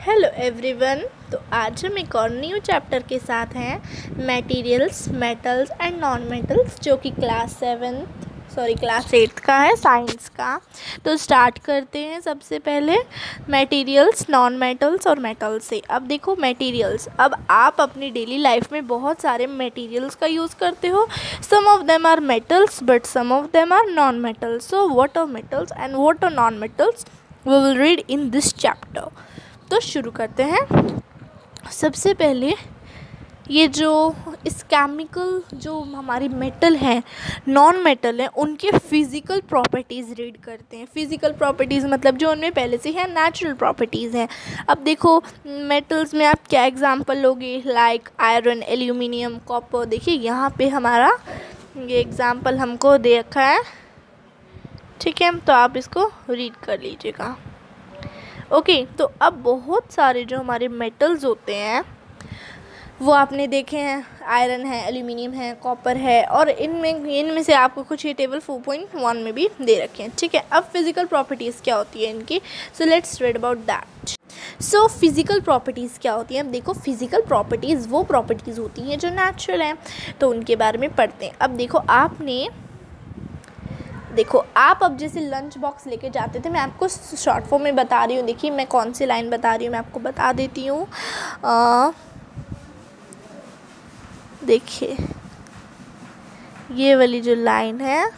Hello everyone. तो आज हम एक और न्यू चैप्टर के साथ हैं, materials, metals and non metals, जो कि क्लास 8 का है, साइंस का। तो स्टार्ट करते हैं सबसे पहले मटेरियल्स, नॉन मेटल्स और मेटल्स से। अब देखो मटेरियल्स, अब आप अपनी डेली लाइफ में बहुत सारे मटेरियल्स का यूज़ करते हो। Some of them are metals but some of them are non metals. So what are metals and what are non metals we will read in this chapter. तो शुरू करते हैं। सबसे पहले ये जो इस केमिकल जो हमारी मेटल हैं, नॉन मेटल हैं, उनके फिज़िकल प्रॉपर्टीज़ रीड करते हैं। फिज़िकल प्रॉपर्टीज़ मतलब जो उनमें पहले से है नेचुरल प्रॉपर्टीज़ हैं। अब देखो मेटल्स में आप क्या एग्जांपल लोगे, लाइक आयरन, एल्यूमिनियम, कॉपर। देखिए यहाँ पे हमारा ये एग्जांपल हमको दे रखा है, ठीक है, तो आप इसको रीड कर लीजिएगा। ओके तो अब बहुत सारे जो हमारे मेटल्स होते हैं वो आपने देखे हैं, आयरन है, एल्यूमिनियम है, कॉपर है, और इनमें से आपको कुछ ये टेबल 4.1 में भी दे रखे हैं, ठीक है। अब फिज़िकल प्रॉपर्टीज़ क्या होती है इनकी, so let's read about that. So physical properties क्या होती हैं। अब देखो फिज़िकल प्रॉपर्टीज़ वो प्रॉपर्टीज़ होती हैं जो नेचुरल हैं, तो उनके बारे में पढ़ते हैं। अब देखो आप अब जैसे लंच बॉक्स लेके जाते थे, मैं आपको शॉर्ट फॉर्म में बता रही हूँ। देखिए मैं कौन सी लाइन बता रही हूँ, मैं आपको बता देती हूँ। देखिए ये वाली जो लाइन है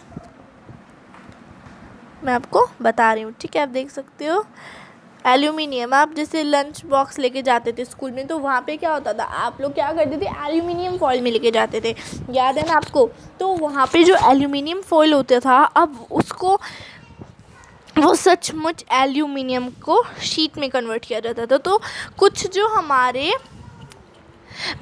मैं आपको बता रही हूँ, ठीक है, आप देख सकते हो। एल्यूमिनियम, आप जैसे लंच बॉक्स लेके जाते थे स्कूल में, तो वहाँ पे क्या होता था, आप लोग क्या करते थे, एल्यूमिनियम फॉइल में लेके जाते थे, याद है ना आपको। तो वहाँ पे जो एल्यूमिनियम फॉइल होता था, अब उसको वो सचमुच एल्यूमिनियम को शीट में कन्वर्ट किया जाता था। तो कुछ जो हमारे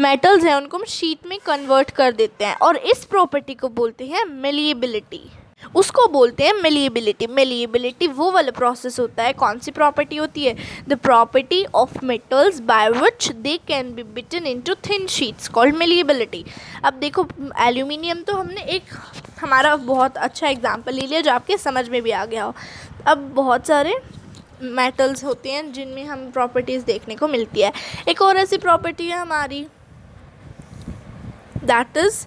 मेटल्स हैं उनको हम शीट में कन्वर्ट कर देते हैं, और इस प्रॉपर्टी को बोलते हैं मेलिएबिलिटी। उसको बोलते हैं मेलिएबिलिटी। मेलिएबिलिटी वो वाला प्रोसेस होता है, कौन सी प्रॉपर्टी होती है, the property of metals by which they can be beaten into thin sheets called malleability. अब देखो एल्यूमिनियम तो हमने एक हमारा बहुत अच्छा एग्जांपल ले लिया जो आपके समझ में भी आ गया हो। अब बहुत सारे मेटल्स होते हैं जिनमें हम प्रॉपर्टीज़ देखने को मिलती है। एक और ऐसी प्रॉपर्टी है हमारी, that is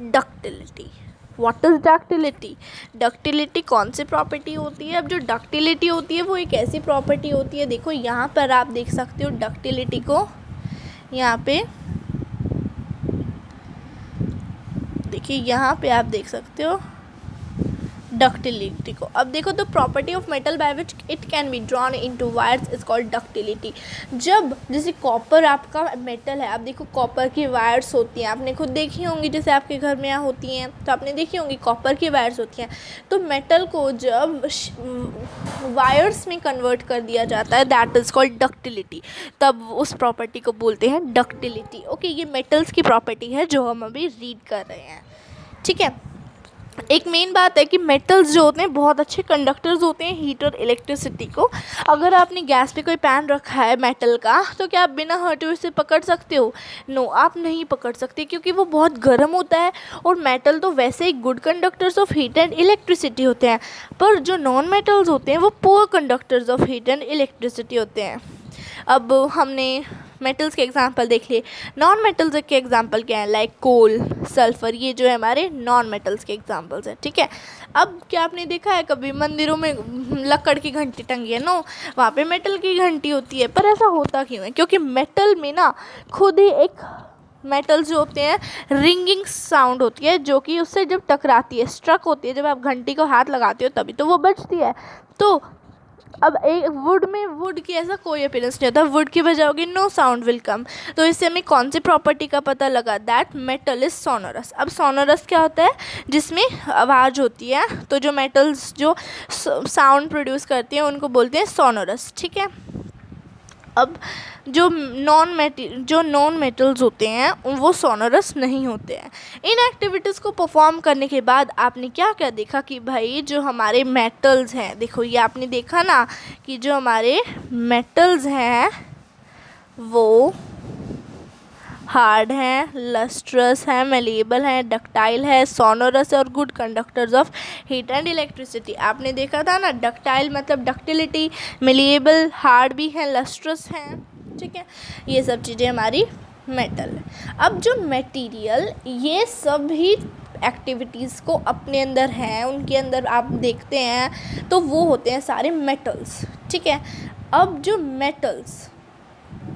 ductility. What is ductility. Ductility कौन सी प्रॉपर्टी होती है। अब जो डक्टिलिटी होती है वो एक ऐसी प्रॉपर्टी होती है, देखो यहाँ पर आप देख सकते हो डक्टिलिटी को, यहाँ पे देखिए, यहाँ पे आप देख सकते हो डक्टिलिटी को। अब देखो the property of metal by which it can be drawn into wires is called ductility. जब जैसे कॉपर आपका मेटल है, आप देखो कॉपर की वायर्स होती हैं, आपने खुद देखी होंगी, जैसे आपके घर में यहाँ होती हैं तो आपने देखी होंगी कॉपर की वायर्स होती हैं। तो मेटल को जब वायर्स में कन्वर्ट कर दिया जाता है, दैट इज़ कॉल्ड डक्टिलिटी, तब उस प्रॉपर्टी को बोलते हैं डक्टिलिटी। ओके, ये मेटल्स की प्रॉपर्टी है जो हम अभी रीड कर रहे हैं, ठीक है। एक मेन बात है कि मेटल्स जो होते हैं बहुत अच्छे कंडक्टर्स होते हैं हीट और इलेक्ट्रिसिटी को। अगर आपने गैस पे कोई पैन रखा है मेटल का, तो क्या आप बिना हटे हुए इसे पकड़ सकते हो? नो, आप नहीं पकड़ सकते, क्योंकि वो बहुत गर्म होता है, और मेटल तो वैसे ही good conductors of heat and electricity होते हैं, पर जो नॉन मेटल्स होते हैं वो poor conductors of heat and electricity होते हैं। अब हमने मेटल्स के एग्जांपल देख लिए, नॉन मेटल्स के एग्जांपल क्या है, लाइक कोल, सल्फर, ये जो है हमारे नॉन मेटल्स के एग्जांपल्स हैं, ठीक है। अब क्या आपने देखा है कभी मंदिरों में लकड़ की घंटी टंगी है, नो, वहाँ पे मेटल की घंटी होती है। पर ऐसा होता क्यों है, क्योंकि मेटल में ना खुद ही एक मेटल्स जो होते हैं रिंगिंग साउंड होती है, जो कि उससे जब टकराती है, स्ट्रक होती है, जब आप घंटी को हाथ लगाते हो तभी तो वो बजती है। तो अब एक वुड की ऐसा कोई अपीयरेंस नहीं होता, वुड की बजाओगे नो साउंड विल कम। तो इससे हमें कौन सी प्रॉपर्टी का पता लगा, दैट मेटल इज सोनोरस। अब सोनोरस क्या होता है, जिसमें आवाज़ होती है, तो जो मेटल्स जो साउंड प्रोड्यूस करती हैं उनको बोलते हैं सोनोरस, ठीक है। अब जो नॉन मेटल्स होते हैं वो सोनोरस नहीं होते हैं। इन एक्टिविटीज़ को परफॉर्म करने के बाद आपने क्या क्या देखा कि भाई जो हमारे मेटल्स हैं, देखो ये आपने देखा ना कि जो हमारे मेटल्स हैं वो हार्ड हैं, लस्ट्रस हैं, मेलेबल हैं, डक्टाइल है, सोनोरस है और good conductors of heat and electricity. आपने देखा था ना, डक्टाइल मतलब डक्टिलिटी, मेलेबल हार्ड भी हैं, लस्ट्रस हैं, ठीक है। ये सब चीज़ें हमारी मेटल है। अब जो मटेरियल ये सभी एक्टिविटीज़ को अपने अंदर हैं, उनके अंदर आप देखते हैं तो वो होते हैं सारे मेटल्स, ठीक है। अब जो मेटल्स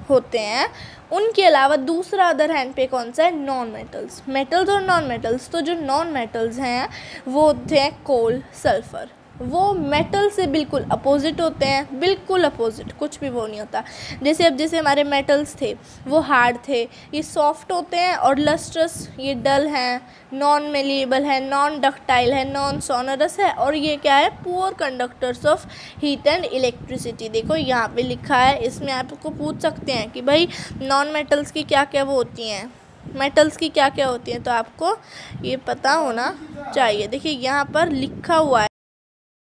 होते हैं उनके अलावा दूसरा अदर हैंड पे कौन सा है, नॉन मेटल्स। मेटल्स और नॉन मेटल्स, तो जो नॉन मेटल्स हैं वो होते हैं कोल, सल्फ़र। वो मेटल से बिल्कुल अपोजिट होते हैं, बिल्कुल अपोजिट, कुछ भी वो नहीं होता। जैसे हमारे मेटल्स थे वो हार्ड थे, ये सॉफ्ट होते हैं, और लस्ट्रस ये डल हैं, नॉन मेलेबल है, नॉन डक्टाइल है, नॉन सोनरस है, और ये क्या है, poor conductors of heat and electricity. देखो यहाँ पे लिखा है, इसमें आपको पूछ सकते हैं कि भाई नॉन मेटल्स की क्या क्या वो होती हैं, मेटल्स की क्या क्या होती हैं, तो आपको ये पता होना चाहिए। देखिए यहाँ पर लिखा हुआ है।